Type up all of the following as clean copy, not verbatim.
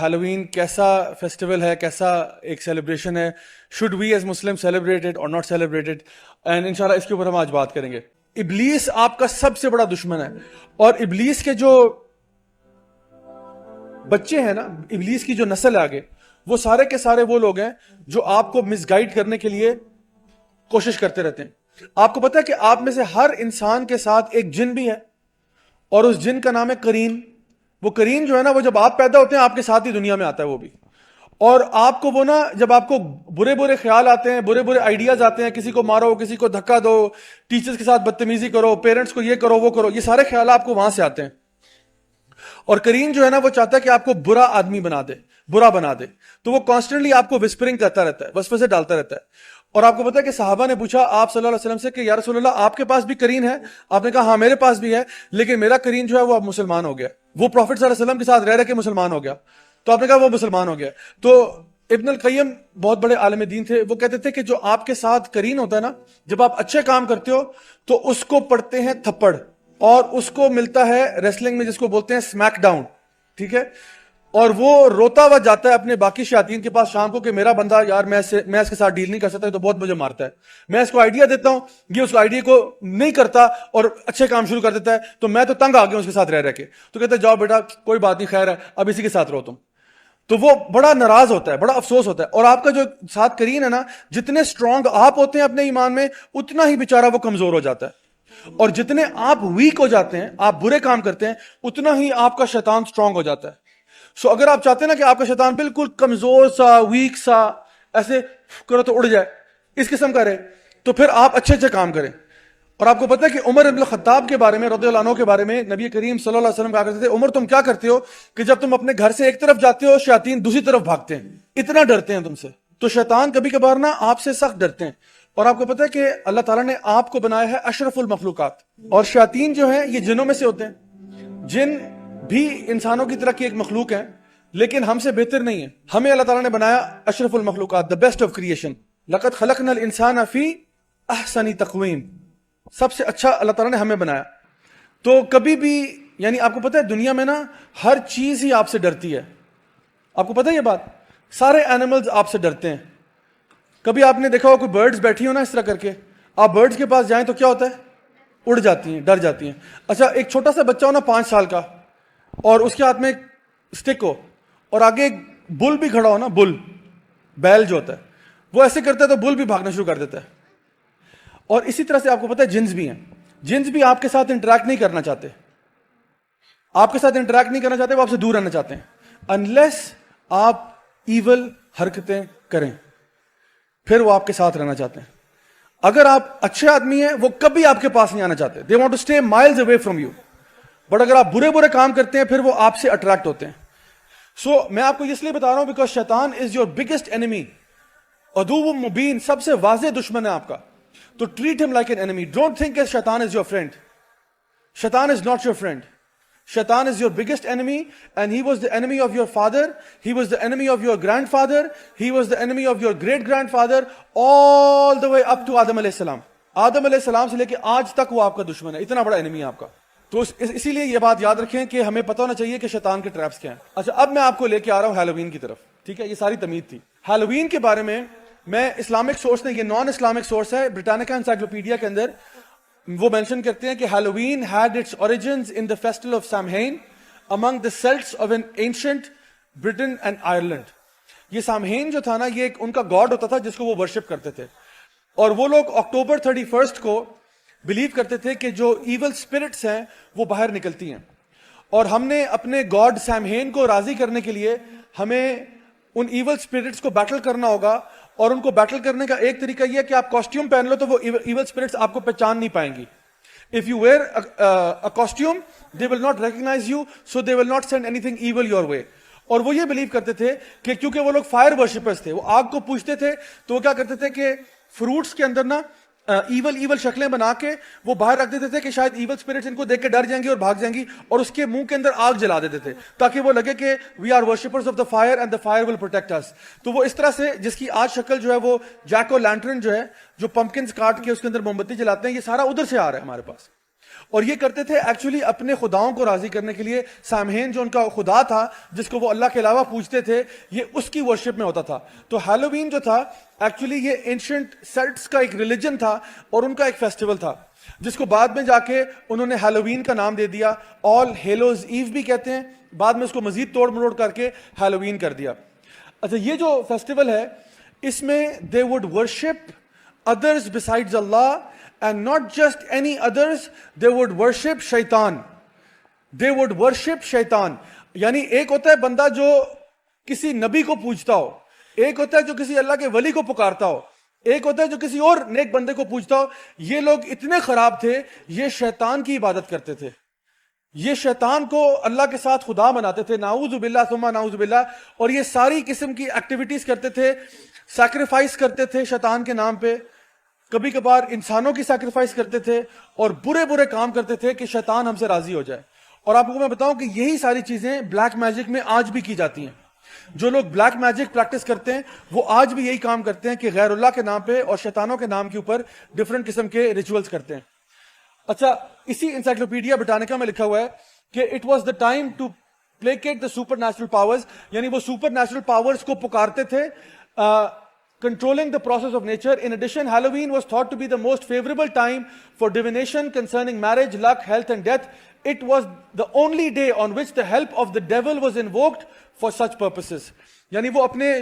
ہیلوین کیسا فیسٹیول ہے, کیسا ایک سیلیبریشن ہے, should we as Muslim celebrate it اور ناٹ سیلیبریٹ اٹ, اینڈ انشاءاللہ اس کے اوپر ہم آج بات کریں گے. ابلیس آپ کا سب سے بڑا دشمن ہے, اور ابلیس کے جو بچے ہیں نا, ابلیس کی جو نسل ہے آگے, وہ سارے کے سارے وہ لوگ ہیں جو آپ کو مس گائیڈ کرنے کے لیے کوشش کرتے رہتے ہیں. آپ کو پتا ہے کہ آپ میں سے ہر انسان کے ساتھ ایک جن بھی ہے, اور اس جن کا نام ہے کرین. وہ کرین جو ہے نا, وہ جب آپ پیدا ہوتے ہیں آپ کے ساتھ ہی دنیا میں آتا ہے وہ بھی, اور آپ کو وہ نا, جب آپ کو برے برے خیال آتے ہیں, برے برے آئیڈیاز آتے ہیں, کسی کو مارو, کسی کو دھکا دو, ٹیچرز کے ساتھ بدتمیزی کرو, پیرنٹس کو یہ کرو وہ کرو, یہ سارے خیالات آپ کو وہاں سے آتے ہیں. اور کرین جو ہے نا, وہ چاہتا ہے کہ آپ کو برا آدمی بنا دے, برا بنا دے, تو وہ کانسٹنٹلی آپ کو وسپرنگ کرتا رہتا ہے, وسوسے ڈالتا رہتا ہے. اور آپ کو پتا ہے کہ صحابہ نے پوچھا آپ صلی اللہ علیہ وسلم سے کہ یا رسول اللہ آپ کے پاس بھی کرین ہے؟ آپ نے کہا ہاں میرے پاس بھی ہے, لیکن میرا کرین جو ہے وہ اب مسلمان ہو گیا, وہ پروفٹ صلی اللہ علیہ وسلم کے ساتھ رہ رہ کے مسلمان ہو گیا. تو آپ نے کہا وہ مسلمان ہو گیا. تو ابن القیم بہت بڑے عالم دین تھے, وہ کہتے تھے کہ جو آپ کے ساتھ کرین ہوتا ہے نا, جب آپ اچھے کام کرتے ہو تو اس کو پڑھتے ہیں تھپڑ, اور اس کو ملتا ہے ریسلنگ میں جس کو بولتے ہیں سمیک ڈاؤن, ٹھیک ہے, اور وہ روتا ہوا جاتا ہے اپنے باقی شیاطین کے پاس شام کو کہ میرا بندہ یار میں اس کے ساتھ ڈیل نہیں کر سکتا, تو بہت مجھے مارتا ہے, میں اس کو آئیڈیا دیتا ہوں, یہ اس کو آئیڈیا کو نہیں کرتا اور اچھے کام شروع کر دیتا ہے, تو میں تو تنگ آ گیا اس کے ساتھ رہ رہ کے. تو کہتے ہیں جاؤ بیٹا کوئی بات نہیں, خیر ہے, اب اسی کے ساتھ رہو تم. تو وہ بڑا ناراض ہوتا ہے, بڑا افسوس ہوتا ہے. اور آپ کا جو ساتھ کرین ہے نا, جتنے سٹرونگ آپ ہوتے ہیں اپنے ایمان میں, اتنا ہی بیچارہ وہ کمزور ہو جاتا ہے, اور جتنے آپ ویک ہو جاتے ہیں, آپ برے کام کرتے ہیں, اتنا ہی آپ کا شیطان سٹرونگ ہو جاتا ہے. سو اگر آپ چاہتے ہیں نا کہ آپ کا شیطان بالکل کمزور سا, ویک سا, ایسے کرو تو اڑ جائے, اس قسم کا رہے, تو پھر آپ اچھے اچھے کام کریں. اور آپ کو پتہ ہے کہ عمر بن الخطاب کے بارے میں رضی اللہ عنہ کے بارے میں نبی کریم صلی اللہ علیہ وسلم کہا کرتے تھے, عمر تم کیا کرتے ہو کہ جب تم اپنے گھر سے ایک طرف جاتے ہو شیاطین دوسری طرف بھاگتے ہیں, اتنا ڈرتے ہیں تم سے. تو شیطان کبھی کبھار نا آپ سے سخت ڈرتے ہیں. اور آپ کو پتہ ہے کہ اللہ تعالیٰ نے آپ کو بنایا ہے اشرف المخلوقات, اور شیاطین جو ہیں یہ جنوں میں سے ہوتے ہیں. جن بھی انسانوں کی طرح کی ایک مخلوق ہے, لیکن ہم سے بہتر نہیں ہے. ہمیں اللہ تعالیٰ نے بنایا اشرف المخلوقات, the best of creation. لقد خلقنا الانسان فی احسن تقویم, سب سے اچھا اللہ تعالیٰ نے ہمیں بنایا. تو کبھی بھی یعنی آپ کو پتہ ہے دنیا میں نا ہر چیز ہی آپ سے ڈرتی ہے. آپ کو پتہ ہے یہ بات, سارے اینیملز آپ سے ڈرتے ہیں. کبھی آپ نے دیکھا ہو کوئی برڈز بیٹھی ہو نا اس طرح کر کے, آپ برڈز کے پاس جائیں تو کیا ہوتا ہے, اڑ جاتی ہیں, ڈر جاتی ہیں. اچھا ایک چھوٹا سا بچہ ہو نا 5 سال کا, اور اس کے ہاتھ میں اسٹک ہو, اور آگے ایک بل بھی کھڑا ہو نا, بل, بیل جو ہوتا ہے, وہ ایسے کرتا ہے تو بل بھی بھاگنا شروع کر دیتا ہے. اور اسی طرح سے آپ کو پتہ ہے جنس بھی ہیں. جنس بھی آپ کے ساتھ انٹریکٹ نہیں کرنا چاہتے, آپ کے ساتھ انٹریکٹ نہیں کرنا چاہتے, وہ آپ سے دور رہنا چاہتے ہیں, انلیس آپ ایول حرکتیں کریں, پھر وہ آپ کے ساتھ رہنا چاہتے ہیں. اگر آپ اچھے آدمی ہیں وہ کبھی آپ کے پاس نہیں آنا چاہتے, they want to stay miles away from you. But اگر آپ برے برے کام کرتے ہیں پھر وہ آپ سے اٹریکٹ ہوتے ہیں. سو میں آپ کو اس لیے بتا رہا ہوں بیکاز شیطان از یور بگیسٹ انیمی, عدو مبین, سب سے واضح دشمن ہے آپ کا. تو ٹریٹ ہم لائک این انیمی. ڈونٹ تھنک کہ شیطان از یور فرینڈ. شیطان از ناٹ یور فرینڈ. شیطان is your biggest enemy, and he was the enemy of your father, he was the enemy of your grandfather, he was the enemy of your great grandfather, all the way up to آدم علیہ السلام. آدم علیہ السلام سے لے کے آج تک وہ آپ کا دشمن ہے, اتنا بڑا انیمی ہے آپ کا. تو اسی لیے یہ بات یاد رکھیں کہ ہمیں پتہ ہونا چاہیے کہ شیطان کے ٹریپس کیا ہیں. اچھا اب میں آپ کو لے کے آ رہا ہوں ہیلووین کی طرف, ٹھیک ہے, یہ ساری تمہید تھی. ہیلووین کے بارے میں اسلامک سورس نے, یہ نان اسلامک سورس ہے, برٹانیکا انسائکلوپیڈیا کے اندر وہ مینشن کرتے ہیں کہ Halloween had its origins in the festival of Samhain among the Celts of an ancient Britain and Ireland. یہ سامہین جو تھا نا, یہ ایک ان کا گاڈ ہوتا تھا جس کو وہ ورشپ کرتے تھے, اور وہ لوگ اکتوبر 31 کو بلیو کرتے تھے کہ جو ایول اسپرٹس ہیں وہ باہر نکلتی ہیں, اور ہم نے اپنے گاڈ سامہین کو راضی کرنے کے لیے ہمیں ان ایول اسپرٹس کو بیٹل کرنا ہوگا. اور ان کو بیٹل کرنے کا ایک طریقہ یہ ہے کہ آپ کاسٹیوم پہن لو تو وہ ایول اسپرٹس آپ کو پہچان نہیں پائیں گی. If you wear a costume, they will not recognize you, so they will not send anything evil your way. اور وہ یہ بلیو کرتے تھے کہ کیونکہ وہ لوگ فائر ورشپرز تھے, وہ آگ کو پوجتے تھے, تو وہ کیا کرتے تھے کہ فروٹس کے اندر نا ایول شکلیں بنا کے وہ باہر رکھ دیتے تھے کہ شاید ایول اسپرٹس ان کو دیکھ کے ڈر جائیں گی اور بھاگ جائیں گی, اور اس کے منہ کے اندر آگ جلا دیتے تھے تاکہ وہ لگے کہ we are worshippers of the fire and the fire will protect us. تو وہ اس طرح سے, جس کی آج شکل جو ہے وہ جیک او لینٹرن جو ہے, جو پمپکنز کاٹ کے اس کے اندر موم بتی جلاتے ہیں, یہ سارا ادھر سے آ رہا ہے ہمارے پاس. اور یہ کرتے تھے ایکچولی اپنے خداؤں کو راضی کرنے کے لیے. سامہین جو ان کا خدا تھا جس کو وہ اللہ کے علاوہ پوجتے تھے, یہ اس کی ورشپ میں ہوتا تھا. تو ہیلووین جو تھا ایکچولی یہ اینشنٹ سیلٹس کا ایک ریلیجن تھا اور ان کا ایک فیسٹیول تھا, جس کو بعد میں جا کے انہوں نے ہیلووین کا نام دے دیا. آل ہیلوز ایو بھی کہتے ہیں, بعد میں اس کو مزید توڑ مروڑ کر کے ہیلووین کر دیا. اچھا, یہ جو فیسٹیول ہے اس میں they would worship others besides Allah, and not just any others, they would worship shaitan. They would worship shaitan. یعنی ایک ہوتا ہے بندہ جو کسی نبی کو پوجتا ہو, ایک ہوتا ہے جو کسی اللہ کے ولی کو پکارتا ہو, ایک ہوتا ہے جو کسی اور نیک بندے کو پوجتا ہو. یہ لوگ اتنے خراب تھے, یہ شیطان کی عبادت کرتے تھے, یہ شیطان کو اللہ کے ساتھ خدا بناتے تھے, نعوذ باللہ ثم نعوذ باللہ. اور یہ ساری قسم کی ایکٹیویٹیز کرتے تھے, سیکریفائس کرتے تھے شیطان کے نام پہ, کبھی کبھار انسانوں کی سیکریفائس کرتے تھے, اور برے برے کام کرتے تھے کہ شیطان ہم سے راضی ہو جائے. اور آپ کو میں بتاؤں کہ یہی ساری چیزیں بلیک میجک میں آج بھی کی جاتی ہیں. جو لوگ بلیک میجک پریکٹس کرتے ہیں وہ آج بھی یہی کام کرتے ہیں کہ غیر اللہ کے نام پہ اور شیطانوں کے نام کے اوپر ڈفرنٹ قسم کے ریچولز کرتے ہیں. اچھا, اسی انسائکلوپیڈیا بریٹانیکا میں لکھا ہوا ہے کہ it was the time to placate the supernatural powers, یعنی وہ سپر نیچرل پاورز کو پکارتے تھے, controlling the process of nature. In addition, Halloween was thought to be the most favorable time for divination concerning marriage, luck, health and death. It was the only day on which the help of the devil was invoked for such purposes. یعنی وہ اپنے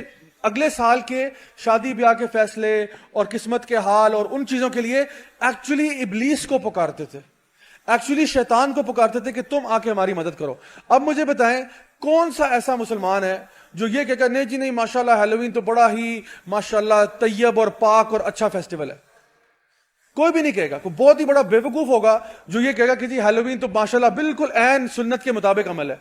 اگلے سال کے شادی بیاہ کے فیصلے اور قسمت کے حال اور ان چیزوں کے لیے ایکچولی ابلیس کو پکارتے تھے, ایکچولی شیطان کو پکارتے تھے کہ تم آ کے ہماری مدد کرو. اب مجھے بتائیں کون سا ایسا مسلمان ہے جو یہ کہے گا نہیں جی نہیں ماشاءاللہ ہیلووین تو بڑا ہی ماشاءاللہ طیب اور پاک اور اچھا فیسٹیول ہے. کوئی بھی نہیں کہے گا. کوئی بہت ہی بڑا بیوقوف ہوگا جو یہ کہے گا کہ جی ہیلووین تو ماشاءاللہ بالکل عین سنت کے مطابق عمل ہے.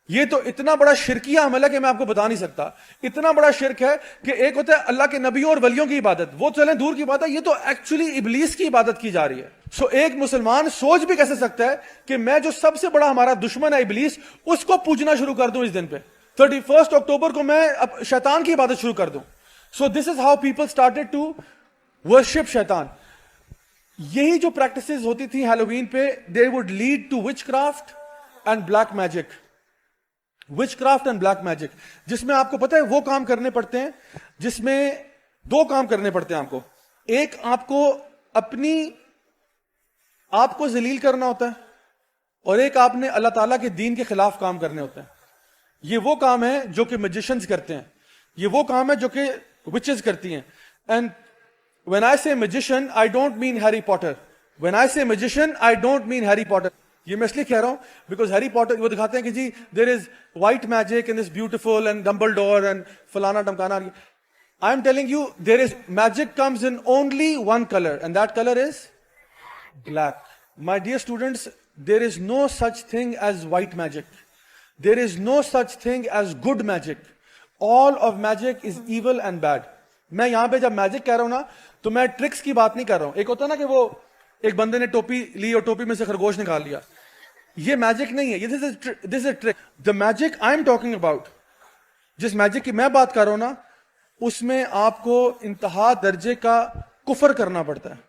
یہ تو اتنا بڑا شرکیہ عمل ہے کہ میں آپ کو بتا نہیں سکتا. اتنا بڑا شرک ہے کہ ایک ہوتا ہے اللہ کے نبیوں اور ولیوں کی عبادت, وہ چلیں دور کی بات ہے, یہ تو ایکچولی ابلیس کی عبادت کی جا رہی ہے. سو ایک مسلمان سوچ بھی کیسے سکتا ہے کہ میں جو سب سے بڑا ہمارا دشمن ہے ابلیس, اس کو پوجنا شروع کر دوں اس دن پہ, 31 اکتوبر کو میں شیطان کی عبادت شروع کر دوں. So this is how people started to worship شیطان. یہی جو پریکٹسز ہوتی تھیں ہیلووین پہ, they would lead to witchcraft and black magic. Witchcraft and black magic, جس میں آپ کو پتہ ہے وہ کام کرنے پڑتے ہیں, جس میں دو کام کرنے پڑتے ہیں آپ کو. ایک آپ کو اپنی آپ کو ذلیل کرنا ہوتا ہے, اور ایک آپ نے اللہ تعالیٰ کے دین کے خلاف کام کرنے ہوتے ہیں. یہ وہ کام ہے جو کہ میجیشنز کرتے ہیں, یہ وہ کام ہے جو کہ وچز کرتی ہیں. And when I say magician, I don't mean Harry Potter. When I say magician, I don't mean Harry Potter. یہ میں اس لیے کہہ رہا ہوں بیکاز ہیری پاٹر وہ دکھاتے ہیں کہ جی there is white magic and is beautiful and Dumbledore and فلانا ٹمکانا. I am telling you there is magic comes in only one color and that color is black. My dear students, there is no such thing as white magic. There is no such thing as good magic. All of magic is evil and bad. میں یہاں پہ جب magic کہہ رہا ہوں نا تو میں ٹرکس کی بات نہیں کر رہا ہوں. ایک ہوتا ہے نا کہ وہ ایک بندے نے ٹوپی لی اور ٹوپی میں سے خرگوش نکال لیا, یہ میجک نہیں ہے, یہ this is trick. The magic I am talking about, جس میجک کی میں بات کر رہا ہوں نا, اس میں آپ کو انتہا درجے کا کفر کرنا پڑتا ہے,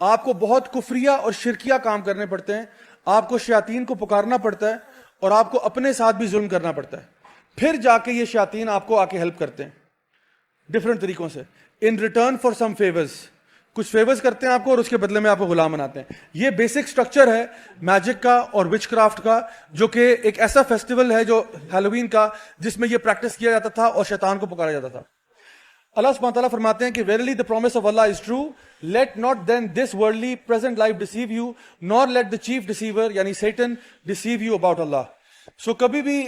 آپ کو بہت کفریہ اور شرکیہ کام کرنے پڑتے ہیں, آپ کو شیاطین کو پکارنا پڑتا ہے, اور آپ کو اپنے ساتھ بھی ظلم کرنا پڑتا ہے. پھر جا کے یہ شیاطین آپ کو آ کے ہیلپ کرتے ہیں ڈفرنٹ طریقوں سے, in return for some favours. کچھ فیورز کرتے ہیں آپ کو اور اس کے بدلے میں آپ کو غلام بناتے ہیں. یہ بیسک سٹرکچر ہے میجک کا اور وچ کرافٹ کا, جو کہ ایک ایسا فیسٹیول ہے جو ہیلووین کا, جس میں یہ پریکٹس کیا جاتا تھا اور شیطان کو پکارا جاتا تھا. اللہ سبحانہ وتعالیٰ فرماتے ہیں کہ verily the promise of Allah is true, let not then this worldly present life deceive you, nor let the chief deceiver یعنی Satan deceive you about Allah. So کبھی بھی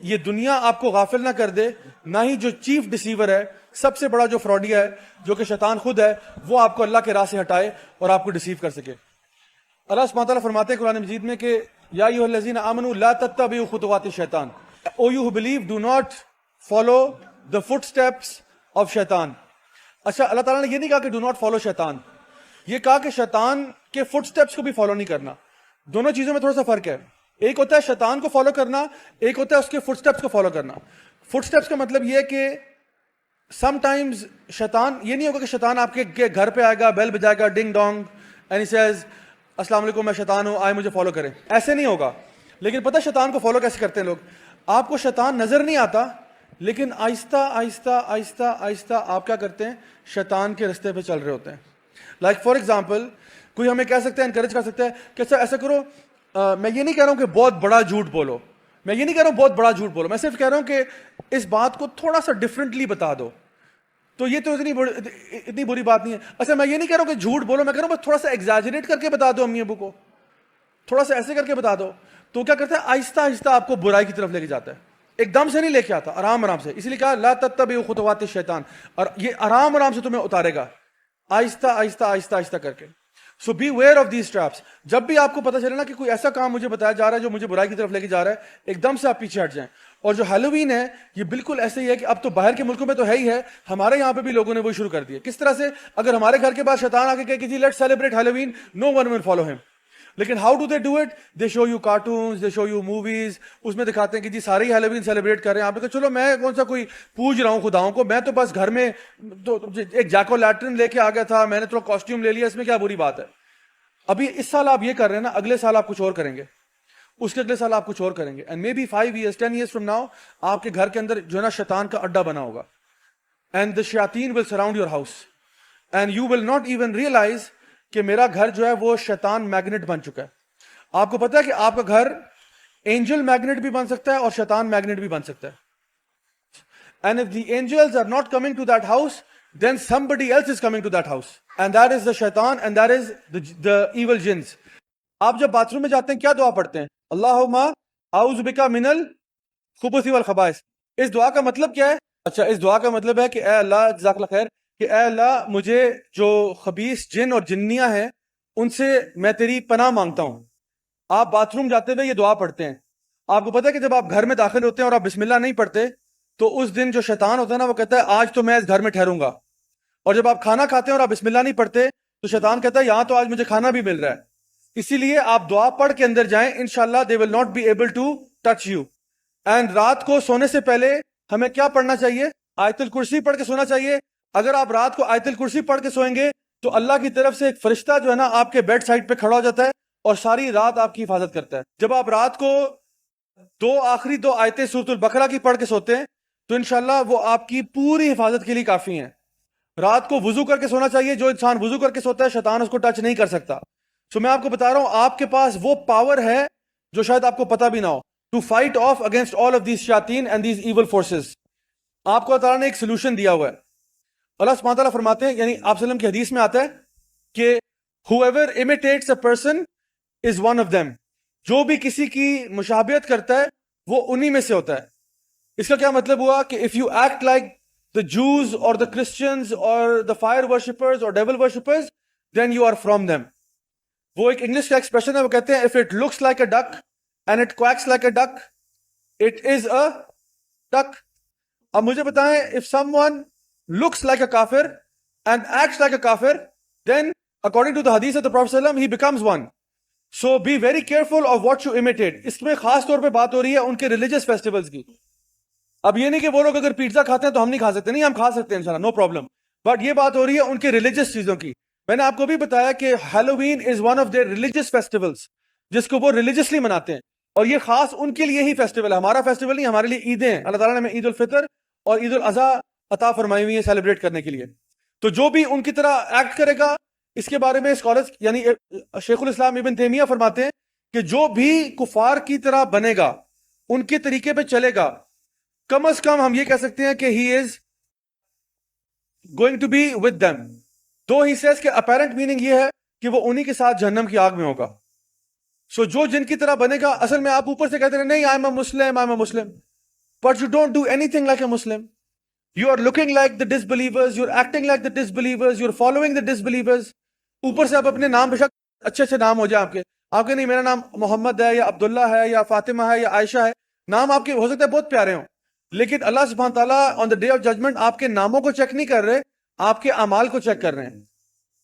یہ دنیا آپ کو غافل نہ کر دے, نہ ہی جو چیف ڈسیور ہے, سب سے بڑا جو فراڈیا ہے, جو کہ شیطان خود ہے, وہ آپ کو اللہ کے راہ سے ہٹائے اور آپ کو ڈسیو کر سکے. اللہ سبحانہ تعالیٰ فرماتے ہیں قرآن مجید میں کہ یا ایھا الذین آمنوا لا تتبعوا خطوات الشیطان, او you who believe do not follow the footsteps of شیطان. اچھا, اللہ تعالیٰ نے یہ نہیں کہا کہ do not follow شیطان, یہ کہا کہ شیطان کے فٹ سٹیپس کو بھی فالو نہیں کرنا. دونوں چیزوں میں تھوڑا سا فرق ہے. ایک ہوتا ہے شیطان کو فالو کرنا, ایک ہوتا ہے اس کے فٹ سٹیپس کو فالو کرنا. فٹ سٹیپس کا مطلب یہ ہے کہ سم ٹائمز شیطان, یہ نہیں ہوگا کہ شیطان آپ کے گھر پہ آئے گا, بیل بجائے گا, ڈنگ ڈونگ, اینڈ ہی سیز السلام علیکم میں شیطان ہوں آئے مجھے فالو کریں. ایسے نہیں ہوگا. لیکن پتہ شیطان کو فالو کیسے کرتے ہیں لوگ؟ آپ کو شیطان نظر نہیں آتا لیکن آہستہ آہستہ آہستہ آہستہ آپ کیا کرتے ہیں؟ شیطان کے رستے پہ چل رہے ہوتے ہیں. لائک فار ایگزامپل کوئی ہمیں کہہ سکتا ہے، انکریج کر سکتا ہے کہ اچھا ایسا کرو. میں یہ نہیں کہہ رہا ہوں کہ بہت بڑا جھوٹ بولو، میں یہ نہیں کہہ رہا ہوں بہت بڑا جھوٹ بولو، میں صرف کہہ رہا ہوں کہ اس بات کو تھوڑا سا ڈفرینٹلی بتا دو. تو یہ تو اتنی بری بات نہیں ہے. اچھا میں یہ نہیں کہہ رہا ہوں کہ جھوٹ بولو، میں کہہ رہا ہوں بس تھوڑا سا ایگزیجریٹ کر کے بتا دو امی ابو کو، تھوڑا سا ایسے کر کے بتا دو. تو کیا کرتا ہے؟ آہستہ آہستہ آپ کو برائی کی طرف لے کے جاتا ہے. ایک دم سے نہیں لے کے آتا، آرام آرام سے. اسی لیے کہا لا تتبعوا خطوات الشیطان، اور یہ آرام آرام سے تمہیں اتارے گا، آہستہ آہستہ آہستہ آہستہ کر کے. So beware of these traps. جب بھی آپ کو پتا چلے نا کہ کوئی ایسا کام مجھے بتایا جا رہا ہے جو مجھے برائی کی طرف لے کے جا رہا ہے، ایک دم سے آپ پیچھے ہٹ جائیں. اور جو ہیلووین ہے یہ بالکل ایسے ہی ہے کہ اب تو باہر کے ملکوں میں تو ہے ہی ہے، ہمارے یہاں پہ بھی لوگوں نے وہ شروع کر دیا. کس طرح سے؟ اگر ہمارے گھر کے بعد شیطان آ کے کہے کہ جی let's celebrate Halloween, no one will follow ہم. لیکن how do they do it? They show you cartoons, they show you movies, اس میں دکھاتے ہیں کہ جی سارے ہی ہیلووین سیلیبریٹ کر رہے ہیں. آپ نے کہا چلو میں کون سا کوئی پوج رہا ہوں خداؤں کو، میں تو بس گھر میں تو ایک جیکو لیٹرن لے کے آ گیا تھا، میں نے تھوڑا کاسٹیوم لے لیا، اس میں کیا بری بات ہے؟ ابھی اس سال آپ یہ کر رہے ہیں نا، اگلے سال آپ کچھ اور کریں گے، اس کے اگلے سال آپ کچھ اور کریں گے. And may be 5 years 10 years from now آپ کے گھر کے اندر جو ہے نا شیطان کا اڈا بنا ہوگا. And the shayateen will surround your house and you will not even realize کہ میرا گھر جو ہے وہ شیطان میگنیٹ بن چکا ہے. آپ کو پتا ہے کہ آپ کا گھر اینجل میگنیٹ بھی بن سکتا ہے اور شیطان میگنیٹ بھی بن سکتا ہے. And if the angels are not coming to that house, then somebody else is coming to that house. And that is the shaitan and that is the evil jinns. آپ جب باتھ روم میں جاتے ہیں کیا دعا پڑھتے ہیں؟ اللہم اعوذ بک من الخبث والخبائث. اس دعا کا مطلب کیا ہے؟ اچھا اس دعا کا مطلب ہے کہ اے اللہ، جزاک اللہ خیر، کہ اے اللہ مجھے جو خبیث جن اور جنیاں ہیں ان سے میں تیری پناہ مانگتا ہوں. آپ باتھ روم جاتے ہوئے یہ دعا پڑھتے ہیں. آپ کو پتا ہے کہ جب آپ گھر میں داخل ہوتے ہیں اور آپ بسم اللہ نہیں پڑھتے تو اس دن جو شیطان ہوتا ہے نا وہ کہتا ہے آج تو میں اس گھر میں ٹھہروں گا. اور جب آپ کھانا کھاتے ہیں اور آپ بسم اللہ نہیں پڑھتے تو شیطان کہتا ہے یہاں تو آج مجھے کھانا بھی مل رہا ہے. اسی لیے آپ دعا پڑھ کے اندر جائیں، انشاءاللہ they will not be able to touch you. And رات کو سونے سے پہلے ہمیں کیا پڑھنا چاہیے؟ آیت الکرسی پڑھ کے سونا چاہیے. اگر آپ رات کو آیت الکرسی پڑھ کے سوئیں گے تو اللہ کی طرف سے ایک فرشتہ جو ہے نا آپ کے بیڈ سائڈ پہ کھڑا ہو جاتا ہے اور ساری رات آپ کی حفاظت کرتا ہے. جب آپ رات کو آخری دو آیتیں سورۃ البقرہ کی پڑھ کے سوتے ہیں تو انشاءاللہ وہ آپ کی پوری حفاظت کے لیے کافی ہیں. رات کو وضو کر کے سونا چاہیے. جو انسان وضو کر کے سوتا ہے شیطان اس کو ٹچ نہیں کر سکتا. سو میں آپ کو بتا رہا ہوں آپ کے پاس وہ پاور ہے جو شاید آپ کو پتا بھی نہ ہو، to fight off against all of these شیاطین اینڈ دیز ایول فورسز. آپ کو اللہ تعالیٰ نے ایک سولوشن دیا ہوا ہے. اللہ سبحانہ تعالیٰ فرماتے ہیں، یعنی آپ وسلم کی حدیث میں آتا ہے کہ whoever imitates a person is one of them. جو بھی کسی کی مشابہت کرتا ہے وہ انہی میں سے ہوتا ہے. اس کا کیا مطلب ہوا کہ if you act like the Jews or the Christians or the fire worshippers or devil worshippers then you are from them. وہ ایک انگلش کا ایکسپریشن ہے، وہ کہتے ہیں if it looks like a duck and it quacks like a duck it is a duck. اب مجھے بتائیں if someone looks like a kafir and acts like a kafir then according to the hadith of the Prophet ﷺ, he becomes one. So be very careful of what you imitate. اس میں خاص طور پہ بات ہو رہی ہے ان کے ریلیجس فیسٹیولز کی. اب یہ نہیں کہ وہ لوگ اگر پیزا کھاتے ہیں تو ہم نہیں کھا سکتے، نہیں ہم کھا سکتے ہیں انشاءاللہ، نو پرابلم. بٹ یہ بات ہو رہی ہے ان کے ریلیجس چیزوں کی. میں نے آپ کو بھی بتایا کہ Halloween is one of their religious festivals, جس کو وہ ریلیجسلی مناتے ہیں، اور یہ خاص ان کے لیے ہی فیسٹیول ہے. ہمارا فیسٹیول نہیں، ہمارے لیے عیدیں ہیں. اللہ تعالیٰ نے ہمیں عید الفطر اور عید الاضحیٰ عطا فرمائی ہوئی ہے سیلیبریٹ کرنے کے لیے. تو جو بھی ان کی طرح ایکٹ کرے گا، اس کے بارے میں اسکالرز یعنی شیخ الاسلام ابن تیمیہ فرماتے ہیں کہ جو بھی کفار کی طرح بنے گا، ان کے طریقے پہ چلے گا، کم از کم ہم یہ کہہ سکتے ہیں کہ he is going to be with them. تو ہی سیز کہ اپیرنٹ میننگ یہ ہے کہ وہ انہی کے ساتھ جہنم کی آگ میں ہوگا. سو جو جن کی طرح بنے گا، اصل میں آپ اوپر سے کہتے ہیں نہیں I am a Muslim, I am a Muslim, but you don't do any thing like a Muslim. You are looking like the disbelievers, you're acting like the disbelievers, you're following the disbelievers. اوپر سے آپ اپنے نام بے شک اچھے اچھے نام ہو جائے آپ کے نہیں میرا نام محمد ہے یا عبداللہ ہے یا فاطمہ ہے یا عائشہ ہے، نام آپ کے ہو سکتا ہے بہت پیارے ہوں، لیکن اللہ سبحانہ تعالیٰ آن دا ڈے آف ججمنٹ آپ کے ناموں کو چیک نہیں کر رہے، آپ کے اعمال کو چیک کر رہے ہیں.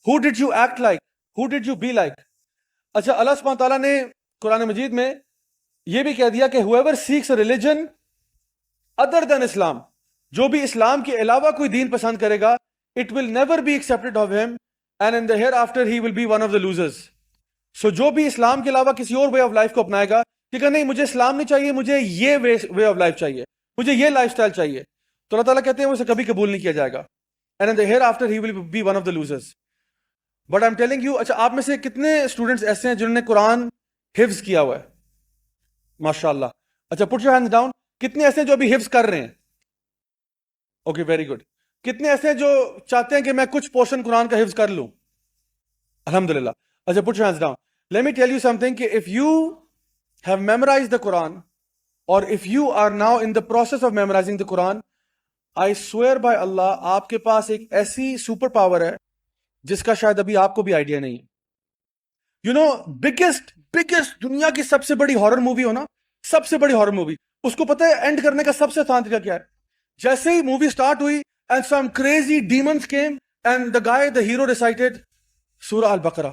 Who did you act like? Who did you be like? اچھا اللہ سبحانہ تعالیٰ نے قرآن مجید میں یہ بھی کہہ دیا کہ whoever seeks a religion other than Islam، جو بھی اسلام کے علاوہ کوئی دین پسند کرے گا، it will never be accepted of him and in the hereafter he will be one of the losers. سو جو بھی اسلام کے علاوہ کسی اور وے آف لائف کو اپنائے گا کہ نہیں مجھے اسلام نہیں چاہیے، مجھے یہ وے آف لائف چاہیے، مجھے یہ لائف اسٹائل چاہیے، تو اللہ تعالیٰ کہتے ہیں اسے کبھی قبول نہیں کیا جائے گا. And in the hereafter he will be one of the losers. But I am telling you, اچھا آپ میں سے کتنے اسٹوڈنٹس ایسے ہیں جنہوں نے قرآن حفظ کیا ہوا ہے؟ ماشاء اللہ. اچھا پٹ یور ہینڈز ڈاؤن. کتنے ایسے ہیں جو ابھی حفظ کر رہے ہیں؟ Okay very good. کتنے ایسے ہیں جو چاہتے ہیں کہ میں کچھ پورشن قرآن کا حفظ کر لوں؟ الحمدللہ. اچھا put your hands down. Let me tell you something کہ if you have memorized the Quran, or if you are now in the process of memorizing the Quran, I swear by Allah آپ کے پاس ایک ایسی super power ہے جس کا شاید ابھی آپ کو بھی آئیڈیا نہیں. یو نو بگیسٹ دنیا کی سب سے بڑی ہارر مووی ہو نا، سب سے بڑی ہارر مووی، اس کو پتہ ہے اینڈ کرنے کا سب سے آسان طریقہ کیا ہے؟ جیسے ہی مووی سٹارٹ ہوئی and some crazy demons came and the hero recited سورہ البقرہ،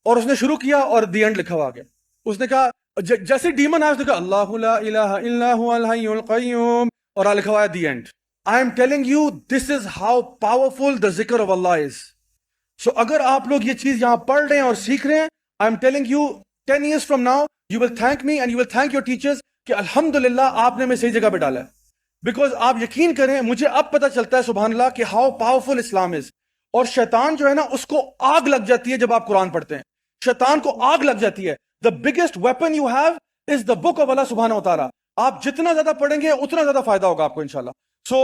اور اس نے شروع کیا اور دی اینڈ لکھا ہوا آ گیا. اس نے کہا جیسے ڈیمن آیا اس نے کہا اللہ لا الہ الا هو الحی القیوم اور لکھا ہوا ہے the end. I am telling you this is how powerful the zikr of اللہ از. سو اگر آپ لوگ یہ چیز یہاں پڑھ رہے ہیں اور سیکھ رہے ہیں، آئی am telling you 10 years from now you will thank me and you will thank your teachers کہ الحمدللہ آپ نے ہمیں صحیح جگہ پہ ڈالا ہے. بیکاز آپ یقین کریں مجھے اب پتہ چلتا ہے سبحان اللہ کہ ہاؤ پاورفل اسلام از. اور شیطان جو ہے نا اس کو آگ لگ جاتی ہے جب آپ قرآن پڑھتے ہیں، شیطان کو آگ لگ جاتی ہے. The biggest weapon you have is the book of Allah subhanahu wa ta'ala. آپ جتنا زیادہ پڑھیں گے اتنا زیادہ فائدہ ہوگا آپ کو انشاءاللہ. So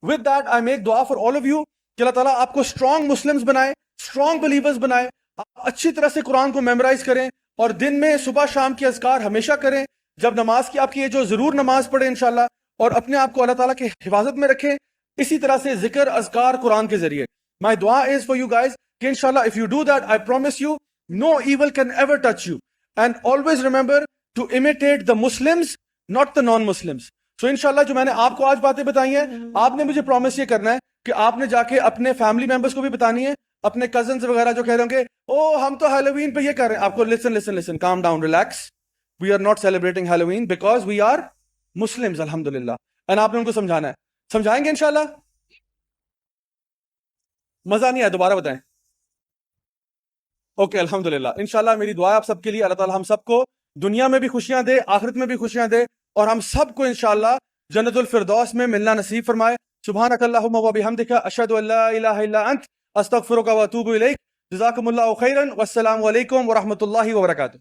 with that I make dua for all of you کہ اللہ تعالیٰ آپ کو strong Muslims بنائے، strong believers بنائے. آپ اچھی طرح سے قرآن کو میمورائز کریں اور دن میں صبح شام کی اذکار ہمیشہ کریں. جب نماز کی آپ کی یہ جو ضرور نماز پڑھیں انشاءاللہ، اور اپنے آپ کو اللہ تعالیٰ کی حفاظت میں رکھیں اسی طرح سے ذکر اذکار قرآن کے ذریعے. My dua is for you guys کہ انشاءاللہ if you do that I promise you no evil can ever touch you. And always remember to imitate the Muslims, not the non-Muslims. So inshallah جو میں نے آپ کو آج باتیں بتائی ہیں، آپ نے مجھے پرومس یہ کرنا ہے کہ آپ نے جا کے اپنے فیملی ممبرس کو بھی بتانی ہے، اپنے کزنز وغیرہ جو کہہ رہے ہوں گے او ہم تو ہیلووین پہ یہ کر رہے ہیں، آپ کو listen calm down relax. We are not celebrating Halloween because we are Muslims alhamdulillah. And آپ نے ان کو سمجھانا ہے. سمجھائیں گے انشاءاللہ؟ مزہ نہیں آیا دوبارہ بتائیں. اوکے الحمدللہ. انشاءاللہ میری دعا ہے آپ سب کے لیے، اللہ تعالیٰ ہم سب کو دنیا میں بھی خوشیاں دے، آخرت میں بھی خوشیاں دے، اور ہم سب کو انشاءاللہ جنت الفردوس میں ملنا نصیب فرمائے. سبحانک اللہم و بحمدک اشہد ان لا الہ الا انت استغفرک و اتوب الیک. جزاکم اللہ خیرا والسلام علیکم ورحمۃ اللہ وبرکاتہ.